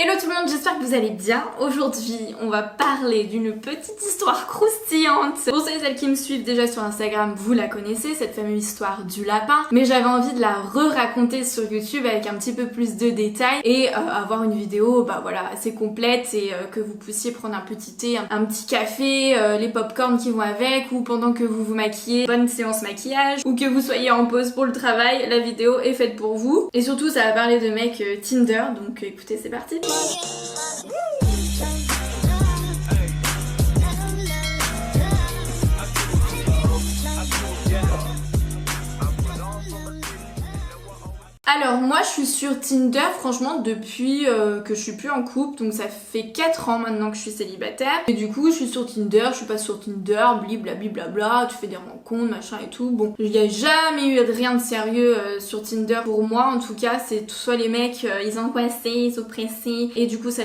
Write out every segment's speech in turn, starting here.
Hello tout le monde, j'espère que vous allez bien. Aujourd'hui, on va parler d'une petite histoire croustillante. Pour ceux et celles qui me suivent déjà sur Instagram, vous la connaissez, cette fameuse histoire du lapin. Mais j'avais envie de la re-raconter sur YouTube avec un petit peu plus de détails et avoir une vidéo assez complète et que vous puissiez prendre un petit thé, un petit café, les pop-corn qui vont avec, ou pendant que vous vous maquillez, bonne séance maquillage, ou que vous soyez en pause pour le travail, la vidéo est faite pour vous. Et surtout, ça va parler de mecs Tinder, donc écoutez, c'est parti. Alors moi je suis sur Tinder franchement depuis que je suis plus en couple, donc ça fait 4 ans maintenant que je suis célibataire. Et du coup je suis sur Tinder, je suis pas sur Tinder, blablabla, tu fais des rencontres, machin et tout. Bon, il y a jamais eu rien de sérieux sur Tinder pour moi en tout cas, c'est soit les mecs ils angoissaient, ils oppressaient et du coup ça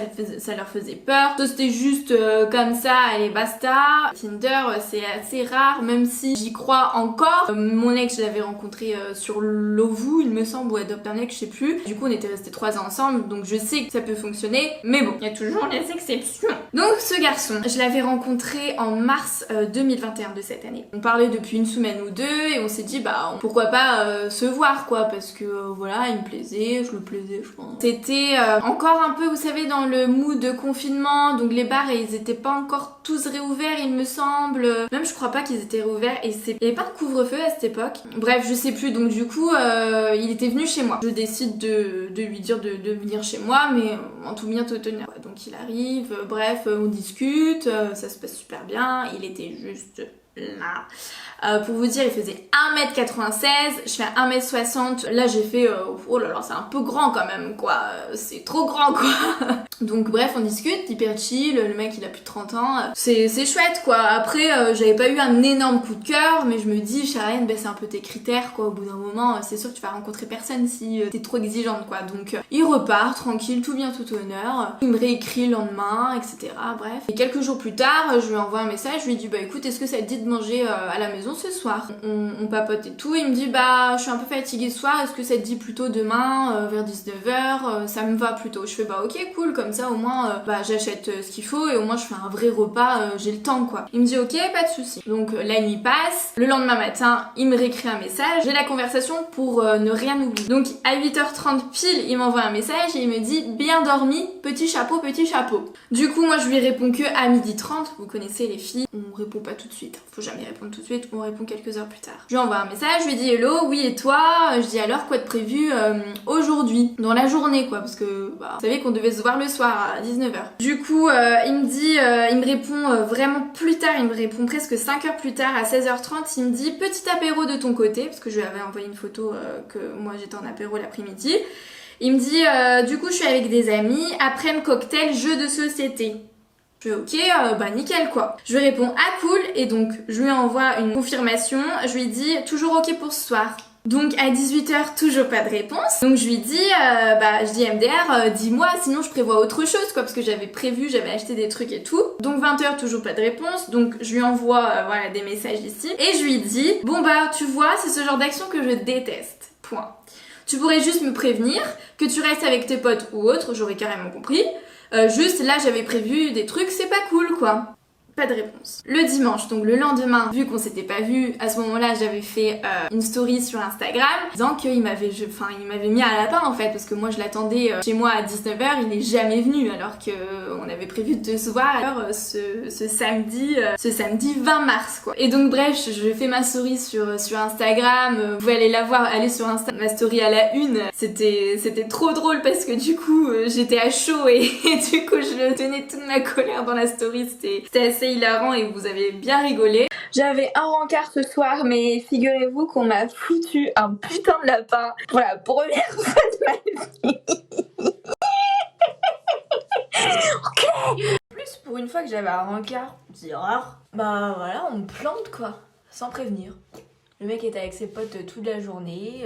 leur faisait peur. Soit c'était juste comme ça, allez basta. Tinder c'est assez rare même si j'y crois encore. Mon ex je l'avais rencontré sur Lovoo il me semble, ou Adopt un ex, je sais plus. Du coup on était restés 3 ans ensemble, donc je sais que ça peut fonctionner, mais bon, il y a toujours les exceptions. Donc ce garçon, je l'avais rencontré en mars 2021 de cette année. On parlait depuis une semaine ou deux et on s'est dit pourquoi pas se voir quoi, parce que voilà, il me plaisait, je le plaisais je pense. C'était encore un peu, vous savez, dans le mood de confinement, donc les bars ils étaient pas encore tous réouverts il me semble. Même je crois pas qu'ils étaient réouverts et il y avait pas de couvre-feu à cette époque. Bref, je sais plus, donc du coup il était venu chez moi. Je décide de lui dire de venir chez moi, mais en tout bien tout honneur. Donc il arrive, bref, on discute, ça se passe super bien, il était juste là. Pour vous dire, il faisait 1m96, je fais 1m60, là j'ai fait oh là là, c'est un peu grand quand même quoi, c'est trop grand quoi. Donc bref, on discute, hyper chill, le mec il a plus de 30 ans, c'est chouette quoi. Après j'avais pas eu un énorme coup de cœur, mais je me dis Charlène, c'est un peu tes critères quoi, au bout d'un moment c'est sûr que tu vas rencontrer personne si t'es trop exigeante quoi. Donc il repart tranquille, tout bien tout honneur, il me réécrit le lendemain, etc. Bref. Et quelques jours plus tard, je lui envoie un message, je lui dis écoute, est-ce que ça te dit de manger à la maison ce soir? On papote et tout, il me dit je suis un peu fatiguée ce soir, est-ce que ça te dit plutôt demain vers 19h? Ça me va plutôt. Je fais ok cool, comme ça au moins j'achète ce qu'il faut et au moins je fais un vrai repas, j'ai le temps quoi. Il me dit ok, pas de souci. Donc la nuit passe, le lendemain matin il me réécrit un message, j'ai la conversation pour ne rien oublier. Donc à 8h30 pile il m'envoie un message et il me dit bien dormi, petit chapeau, petit chapeau. Du coup moi je lui réponds que à 12h30, vous connaissez les filles, on répond pas tout de suite, faut jamais répondre tout de suite, on répond quelques heures plus tard. Je lui envoie un message, je lui dis hello, oui et toi? Je dis alors quoi de prévu aujourd'hui, dans la journée quoi, parce que vous savez qu'on devait se voir le soir à 19h. Du coup il me dit, il me répond vraiment plus tard, il me répond presque 5 heures plus tard à 16h30, il me dit petit apéro de ton côté, parce que je lui avais envoyé une photo que moi j'étais en apéro l'après-midi. Il me dit du coup je suis avec des amis, après-midi cocktail, jeu de société. Je fais ok, nickel quoi. Je lui réponds ah cool, et donc je lui envoie une confirmation, je lui dis toujours ok pour ce soir. Donc à 18h toujours pas de réponse, donc je lui dis je dis MDR dis-moi sinon je prévois autre chose quoi, parce que j'avais acheté des trucs et tout. Donc 20h toujours pas de réponse, donc je lui envoie des messages ici et je lui dis bon tu vois c'est ce genre d'action que je déteste, point. Tu pourrais juste me prévenir que tu restes avec tes potes ou autre, j'aurais carrément compris. Juste là j'avais prévu des trucs, c'est pas cool quoi. Pas de réponse. Le dimanche, donc le lendemain, vu qu'on s'était pas vu, à ce moment-là j'avais fait une story sur Instagram disant qu'il m'avait mis à lapin en fait, parce que moi je l'attendais chez moi à 19h, il est jamais venu alors que on avait prévu de se voir alors ce samedi 20 mars quoi. Et donc bref, je fais ma story sur Instagram, vous pouvez aller la voir, aller sur Insta, ma story à la une. C'était trop drôle parce que du coup j'étais à chaud et du coup je tenais toute ma colère dans la story, c'était assez hilarant et vous avez bien rigolé. J'avais un rencard ce soir, mais figurez-vous qu'on m'a foutu un putain de lapin pour la première fois de ma vie. Ok. En plus, pour une fois que j'avais un rencard, c'est rare, voilà, on me plante quoi, sans prévenir. Le mec était avec ses potes toute la journée.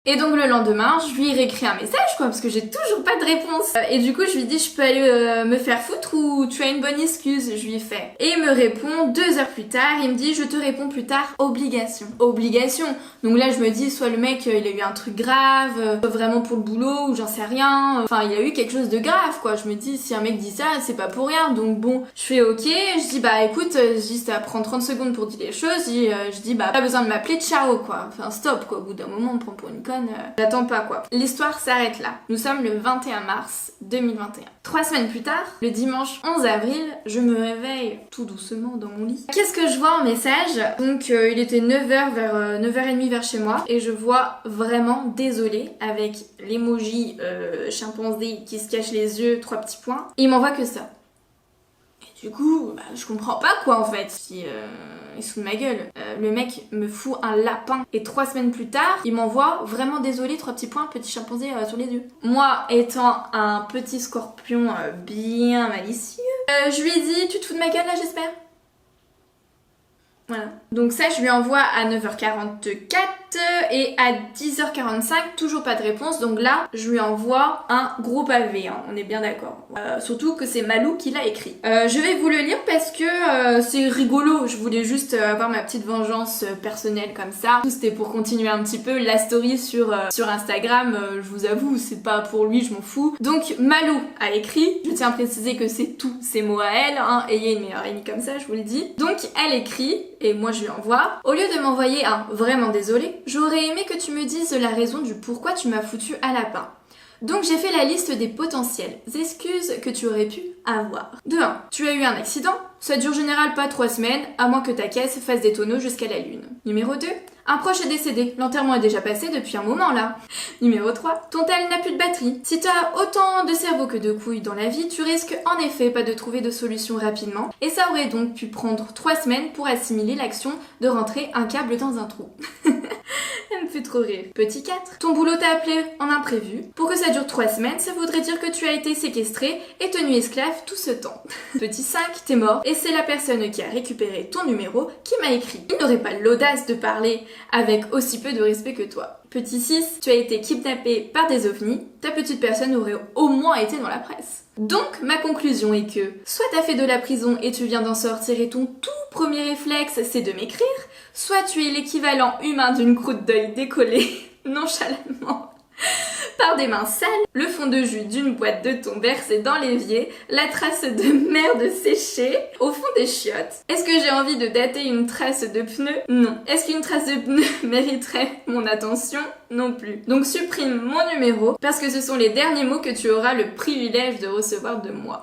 Et donc le lendemain, je lui réécris un message quoi, parce que j'ai toujours pas de réponse. Et du coup je lui dis je peux aller me faire foutre ou tu as une bonne excuse, je lui fais. Et il me répond 2 heures plus tard, il me dit je te réponds plus tard, obligation. Obligation. Donc là je me dis soit le mec il a eu un truc grave, vraiment pour le boulot ou j'en sais rien. Enfin il a eu quelque chose de grave quoi. Je me dis si un mec dit ça c'est pas pour rien. Donc bon je fais ok, je dis bah écoute, je dis ça prend 30 secondes pour dire les choses, je dis bah pas besoin de m'appeler ciao quoi. Enfin stop quoi, au bout d'un moment on me prend pour une conne, j'attends pas quoi. L'histoire s'arrête là. Nous sommes le 21 mars 2021. 3 semaines plus tard, le dimanche 11 avril, je me réveille tout doucement dans mon lit. Qu'est-ce que je vois en message? Donc il était 9h vers 9h30 vers chez moi et je vois vraiment désolé avec l'emoji chimpanzé qui se cache les yeux, 3 petits points. Et il m'envoie que ça. Et du coup, bah, je comprends pas quoi en fait. Si il se fout de ma gueule. Le mec me fout un lapin et 3 semaines plus tard, il m'envoie vraiment désolé, 3 petits points, petit chimpanzé sur les yeux. Moi, étant un petit scorpion bien malicieux, je lui ai dit tu te fous de ma gueule là j'espère. Voilà. Donc ça, je lui envoie à 9h44 et à 10h45, toujours pas de réponse. Donc là, je lui envoie un gros pavé, hein, on est bien d'accord. Surtout que c'est Malou qui l'a écrit. Je vais vous le lire parce que c'est rigolo. Je voulais juste avoir ma petite vengeance personnelle comme ça. C'était pour continuer un petit peu la story sur Instagram. Je vous avoue, c'est pas pour lui, je m'en fous. Donc Malou a écrit. Je tiens à préciser que c'est tous ses mots à elle. Hein, ayez une meilleure amie comme ça, je vous le dis. Donc elle écrit. Et moi je lui envoie. Au lieu de m'envoyer un vraiment désolé, j'aurais aimé que tu me dises la raison du pourquoi tu m'as foutu à lapin. Donc j'ai fait la liste des potentielles excuses que tu aurais pu avoir. De 1. Tu as eu un accident. Ça dure en général pas 3 semaines, à moins que ta caisse fasse des tonneaux jusqu'à la lune. Numéro 2. Un proche est décédé. L'enterrement est déjà passé depuis un moment là. Numéro 3. Ton tel n'a plus de batterie. Si tu as autant de cerveau que de couilles dans la vie, tu risques en effet pas de trouver de solution rapidement. Et ça aurait donc pu prendre 3 semaines pour assimiler l'action de rentrer un câble dans un trou. Elle me fait trop rire. Petit 4. Ton boulot t'a appelé en imprévu. Pour que ça dure 3 semaines, ça voudrait dire que tu as été séquestré et tenu esclave tout ce temps. Petit 5. T'es mort et c'est la personne qui a récupéré ton numéro qui m'a écrit. Il n'aurait pas l'audace de parler avec aussi peu de respect que toi. Petit 6. Tu as été kidnappé par des ovnis. Ta petite personne aurait au moins été dans la presse. Donc, ma conclusion est que soit t'as fait de la prison et tu viens d'en sortir et ton tout premier réflexe c'est de m'écrire, soit tu es l'équivalent humain d'une croûte d'œil décollée nonchalamment par des mains sales, le fond de jus d'une boîte de thon versé dans l'évier, la trace de merde séchée au fond des chiottes. Est-ce que j'ai envie de dater une trace de pneu? Non. Est-ce qu'une trace de pneu mériterait mon attention? Non plus. Donc supprime mon numéro parce que ce sont les derniers mots que tu auras le privilège de recevoir de moi.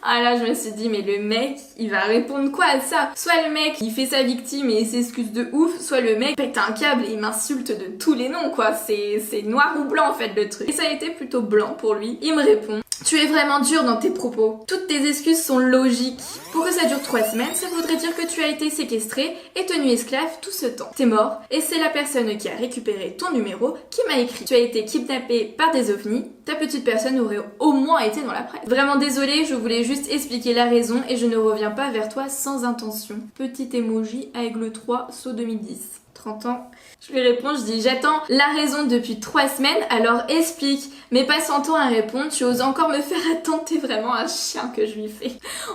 Ah là, je me suis dit, mais le mec, il va répondre quoi à ça? Soit le mec, il fait sa victime et il s'excuse de ouf, soit le mec pète un câble et il m'insulte de tous les noms, quoi. C'est noir ou blanc, en fait, le truc. Et ça a été plutôt blanc pour lui. Il me répond: tu es vraiment dur dans tes propos. Toutes tes excuses sont logiques. Pour que ça dure 3 semaines, ça voudrait dire que tu as été séquestré et tenu esclave tout ce temps. T'es mort et c'est la personne qui a récupéré ton numéro qui m'a écrit. Tu as été kidnappé par des ovnis. Ta petite personne aurait au moins été dans la presse. Vraiment désolée, je voulais juste expliquer la raison et je ne reviens pas vers toi sans intention. Petit emoji aigle 3 saut 2010. 30 ans. Je lui réponds, je dis j'attends la raison depuis 3 semaines, alors explique. Mais passant ton temps à répondre, tu oses encore me faire attendre, t'es vraiment un chien que je lui fais.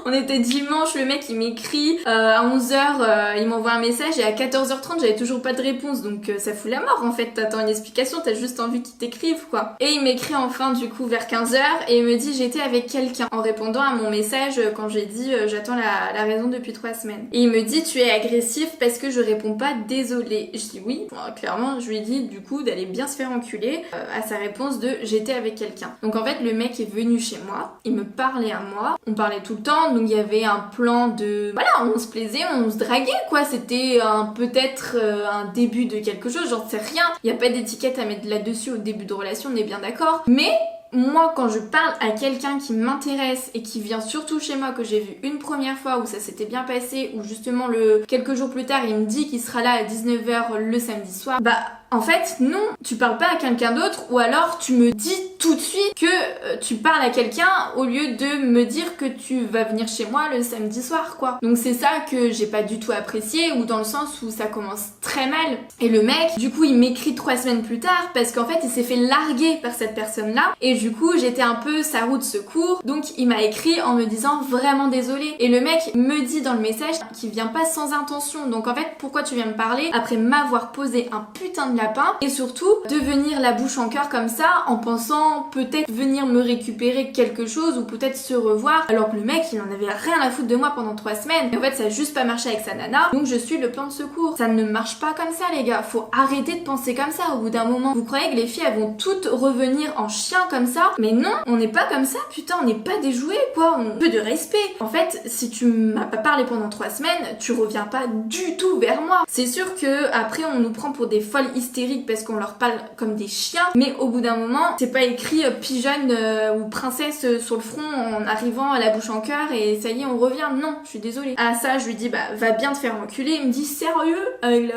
On était dimanche, le mec il m'écrit à 11h, il m'envoie un message et à 14h30 j'avais toujours pas de réponse, donc ça fout la mort en fait, t'attends une explication, t'as juste envie qu'il t'écrive quoi. Et il m'écrit enfin du coup vers 15h et il me dit j'étais avec quelqu'un en répondant à mon message quand j'ai dit j'attends la raison depuis 3 semaines. Et il me dit tu es agressif parce que je réponds pas désolé. Je dis oui. Clairement, je lui ai dit du coup d'aller bien se faire enculer à sa réponse de j'étais avec quelqu'un. Donc en fait, le mec est venu chez moi, il me parlait à moi, on parlait tout le temps, donc il y avait un plan de... Voilà, on se plaisait, on se draguait quoi, c'était peut-être un début de quelque chose, j'en sais rien. Il n'y a pas d'étiquette à mettre là-dessus au début de relation, on est bien d'accord. Mais... moi, quand je parle à quelqu'un qui m'intéresse et qui vient surtout chez moi, que j'ai vu une première fois où ça s'était bien passé, ou justement quelques jours plus tard, il me dit qu'il sera là à 19h le samedi soir, bah en fait non, tu parles pas à quelqu'un d'autre, ou alors tu me dis tout de suite que tu parles à quelqu'un au lieu de me dire que tu vas venir chez moi le samedi soir quoi. Donc c'est ça que j'ai pas du tout apprécié, ou dans le sens où ça commence très mal. Et le mec, du coup il m'écrit 3 semaines plus tard parce qu'en fait il s'est fait larguer par cette personne là, et du coup j'étais un peu sa roue de secours, donc il m'a écrit en me disant vraiment désolé. Et le mec me dit dans le message qu'il vient pas sans intention, donc en fait pourquoi tu viens me parler après m'avoir posé un putain de lapin, et surtout de venir la bouche en cœur comme ça en pensant peut-être venir me récupérer quelque chose ou peut-être se revoir, alors que le mec il en avait rien à foutre de moi pendant 3 semaines. Et en fait ça a juste pas marché avec sa nana, donc je suis le plan de secours. Ça ne marche pas comme ça les gars, faut arrêter de penser comme ça au bout d'un moment. Vous croyez que les filles elles vont toutes revenir en chien comme ça? Mais non, on n'est pas comme ça, putain, on n'est pas des jouets quoi, on peu de respect. En fait, si tu m'as pas parlé pendant 3 semaines, tu reviens pas du tout vers moi. C'est sûr que après on nous prend pour des folles hystériques parce qu'on leur parle comme des chiens, mais au bout d'un moment, c'est pas écrit pigeonne ou princesse sur le front en arrivant à la bouche en cœur et ça y est on revient. Non, je suis désolée. À ça je lui dis bah va bien te faire enculer. Il me dit sérieux avec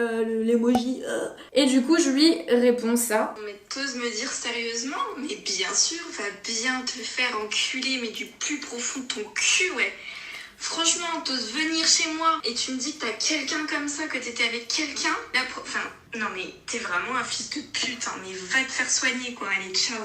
l'emoji et du coup je lui réponds ça. Mais t'oses me dire sérieusement? Mais bien sûr, va bien te faire enculer, mais du plus profond de ton cul, ouais. Franchement, t'oses venir chez moi et tu me dis que t'as quelqu'un comme ça, que t'étais avec quelqu'un. Enfin, non mais t'es vraiment un fils de pute, hein, mais va te faire soigner quoi, allez ciao.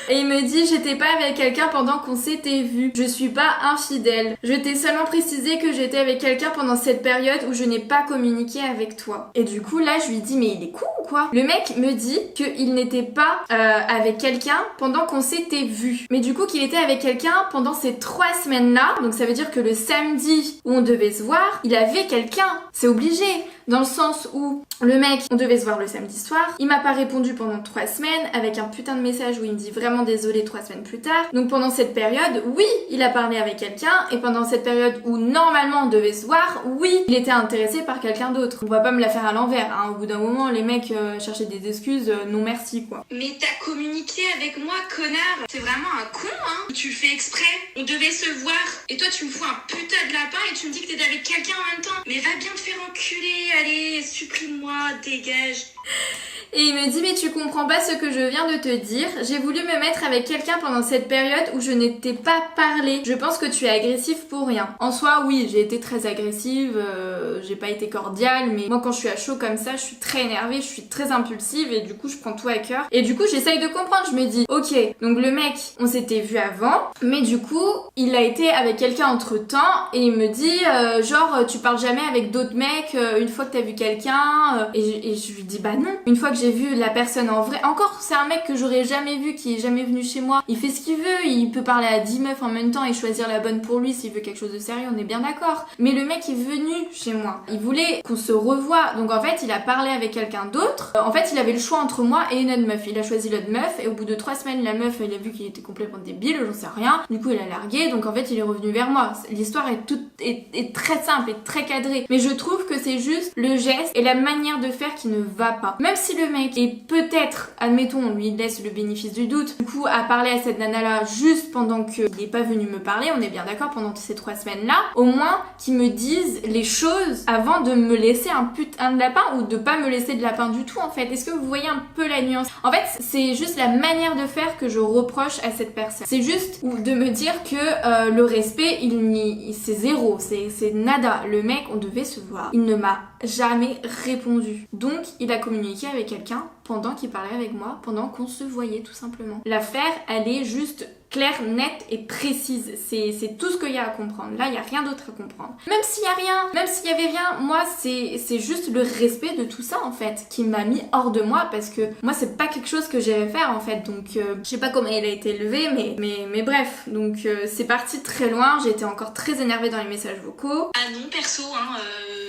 Et il me dit j'étais pas avec quelqu'un pendant qu'on s'était vu. Je suis pas infidèle. Je t'ai seulement précisé que j'étais avec quelqu'un pendant cette période où je n'ai pas communiqué avec toi. Et du coup là je lui dis mais il est con ou quoi? Le mec me dit qu'il n'était pas avec quelqu'un pendant qu'on s'était vu. Mais du coup qu'il était avec quelqu'un pendant ces 3 semaines là. Donc ça veut dire que le samedi où on devait se voir, il avait quelqu'un. C'est obligé. Dans le sens où le mec, on devait se voir le samedi soir, il m'a pas répondu pendant 3 semaines avec un putain de message où il me dit vraiment désolé 3 semaines plus tard. Donc pendant cette période, oui, il a parlé avec quelqu'un, et pendant cette période où normalement on devait se voir, oui, il était intéressé par quelqu'un d'autre. On va pas me la faire à l'envers, hein. Au bout d'un moment, les mecs cherchaient des excuses, non merci quoi. Mais t'as communiqué avec moi, connard. C'est vraiment un con, hein. Tu le fais exprès. On devait se voir et toi tu me fous un putain de lapin et tu me dis que t'étais avec quelqu'un en même temps. Mais va bien te faire enculer. Allez, supprime-moi, dégage. Et il me dit mais tu comprends pas ce que je viens de te dire. J'ai voulu me mettre avec quelqu'un pendant cette période où je n'étais pas parlé. Je pense que tu es agressif pour rien. En soi oui, j'ai été très agressive, j'ai pas été cordiale, mais moi quand je suis à chaud comme ça, je suis très énervée, je suis très impulsive et du coup je prends tout à cœur. Et du coup j'essaye de comprendre, je me dis ok, donc le mec on s'était vu avant, mais du coup il a été avec quelqu'un entre temps et il me dit genre tu parles jamais avec d'autres mecs une fois que t'as vu quelqu'un et je lui dis bah non, une fois que j'ai vu la personne en vrai, encore c'est un mec que j'aurais jamais vu, qui est jamais venu chez moi, il fait ce qu'il veut, il peut parler à 10 meufs en même temps et choisir la bonne pour lui s'il veut quelque chose de sérieux, on est bien d'accord. Mais le mec est venu chez moi, il voulait qu'on se revoie, donc en fait il a parlé avec quelqu'un d'autre, en fait il avait le choix entre moi et une autre meuf, il a choisi l'autre meuf et au bout de 3 semaines la meuf il a vu qu'il était complètement débile, j'en sais rien, du coup il a largué, donc en fait il est revenu vers moi. L'histoire est très simple et très cadrée, mais je trouve que c'est juste le geste et la manière de faire qui ne va pas. Même si le mec est peut-être, admettons, on lui laisse le bénéfice du doute, du coup à parler à cette nana là juste pendant qu'il n'est pas venu me parler, on est bien d'accord, pendant ces 3 semaines là, au moins qu'il me dise les choses avant de me laisser un putain de lapin ou de pas me laisser de lapin du tout en fait. Est-ce que vous voyez un peu la nuance? En fait c'est juste la manière de faire que je reproche à cette personne. C'est juste de me dire que le respect c'est zéro, c'est nada. Le mec on devait se voir, il ne m'a jamais répondu, donc il a communiqué avec quelqu'un pendant qu'il parlait avec moi, pendant qu'on se voyait tout simplement. L'affaire elle est juste claire, nette et précise, c'est tout ce qu'il y a à comprendre. Là il y a rien d'autre à comprendre, même s'il y a rien, même s'il y avait rien, moi c'est juste le respect de tout ça en fait qui m'a mis hors de moi, parce que moi c'est pas quelque chose que j'aimais faire en fait, donc je sais pas comment il a été élevé, mais bref, donc c'est parti très loin, j'ai été encore très énervée dans les messages vocaux. Ah non, perso hein,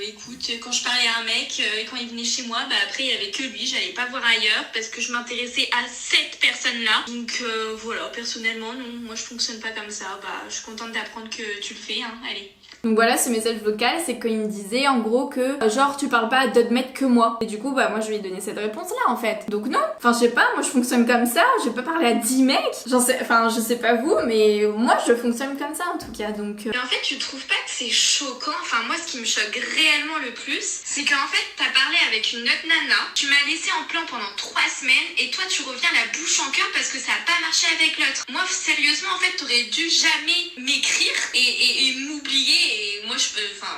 écoute, quand je parlais à un mec et quand il venait chez moi, bah après il y avait que lui, j'allais pas voir ailleurs parce que je m'intéressais à cette personne-là. Donc voilà, personnellement non, moi je fonctionne pas comme ça. Bah je suis contente d'apprendre que tu le fais, hein, allez. Donc voilà, ce message vocal, c'est qu'il me disait en gros que genre tu parles pas à d'autres mecs que moi. Et du coup bah moi je lui ai donné cette réponse là en fait. Donc non, enfin je sais pas, moi je fonctionne comme ça, je vais pas parler à 10 mecs. Enfin je sais pas vous, mais moi je fonctionne comme ça en tout cas. Donc Mais en fait tu trouves pas que c'est choquant? Enfin moi ce qui me choque réellement le plus, c'est qu'en fait t'as parlé avec une autre nana, tu m'as laissé en plan pendant 3 semaines et toi tu reviens la bouche en cœur parce que ça a pas marché avec l'autre. Moi sérieusement en fait t'aurais dû jamais m'écrire et m'oublier. Et moi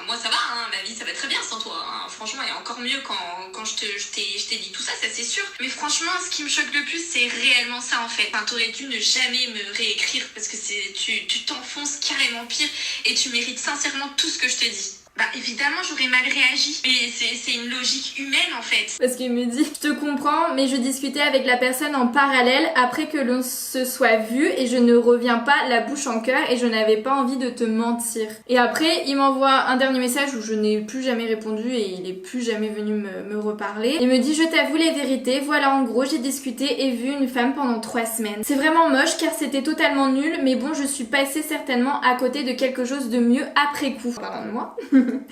moi ça va, hein, ma vie ça va très bien sans toi, hein. Franchement et encore mieux quand je t'ai dit tout ça, ça c'est sûr. Mais franchement ce qui me choque le plus c'est réellement ça en fait. Enfin t'aurais dû ne jamais me réécrire parce que tu t'enfonces carrément pire et tu mérites sincèrement tout ce que je te dis. Bah évidemment j'aurais mal réagi, mais c'est une logique humaine en fait. parce qu'il me dit, je te comprends, mais je discutais avec la personne en parallèle après que l'on se soit vu et je ne reviens pas la bouche en cœur et je n'avais pas envie de te mentir. Et après il m'envoie un dernier message où je n'ai plus jamais répondu et il est plus jamais venu me reparler. Il me dit, je t'avoue les vérités, voilà en gros j'ai discuté et vu une femme pendant 3 semaines. C'est vraiment moche car c'était totalement nul, mais bon je suis passée certainement à côté de quelque chose de mieux après coup. Parlant de moi.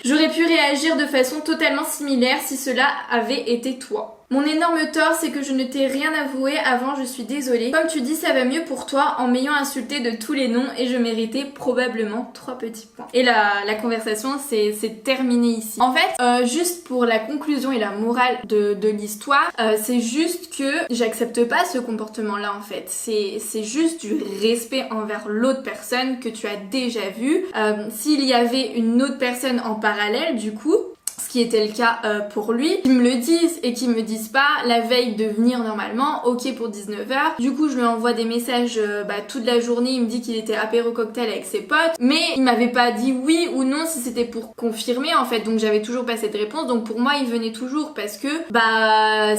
J'aurais pu réagir de façon totalement similaire si cela avait été toi. Mon énorme tort, c'est que je ne t'ai rien avoué avant, je suis désolée. Comme tu dis, ça va mieux pour toi en m'ayant insulté de tous les noms et je méritais probablement 3 petits points. Et la conversation c'est terminé ici. En fait, juste pour la conclusion et la morale de l'histoire, c'est juste que j'accepte pas ce comportement-là en fait. C'est juste du respect envers l'autre personne que tu as déjà vu. S'il y avait une autre personne en parallèle, du coup, ce qui était le cas pour lui, qu'ils me le disent et qu'ils me disent pas la veille de venir normalement, ok pour 19h. Du coup je lui envoie des messages toute la journée, il me dit qu'il était apéro cocktail avec ses potes, mais il m'avait pas dit oui ou non si c'était pour confirmer en fait, donc j'avais toujours pas cette réponse, donc pour moi il venait toujours parce que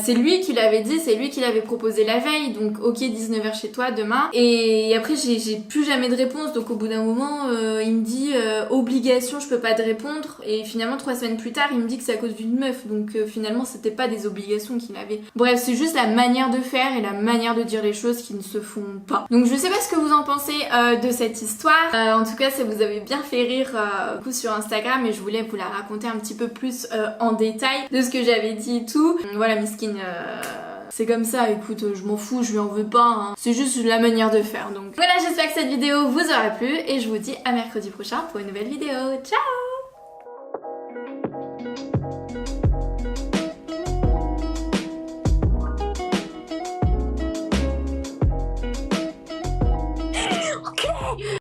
c'est lui qui l'avait dit, c'est lui qui l'avait proposé la veille, donc ok 19h chez toi demain, et après j'ai plus jamais de réponse, donc au bout d'un moment il me dit obligation je peux pas te répondre, et finalement 3 semaines plus tard il me dit que c'est à cause d'une meuf, donc finalement c'était pas des obligations qu'il avait. Bref, c'est juste la manière de faire et la manière de dire les choses qui ne se font pas. Donc je sais pas ce que vous en pensez de cette histoire. En tout cas, ça vous avait bien fait rire beaucoup sur Instagram et je voulais vous la raconter un petit peu plus en détail de ce que j'avais dit et tout. Voilà, Miskin. C'est comme ça, écoute, je m'en fous, je lui en veux pas, hein. C'est juste la manière de faire. Donc voilà, j'espère que cette vidéo vous aura plu et je vous dis à mercredi prochain pour une nouvelle vidéo. Ciao!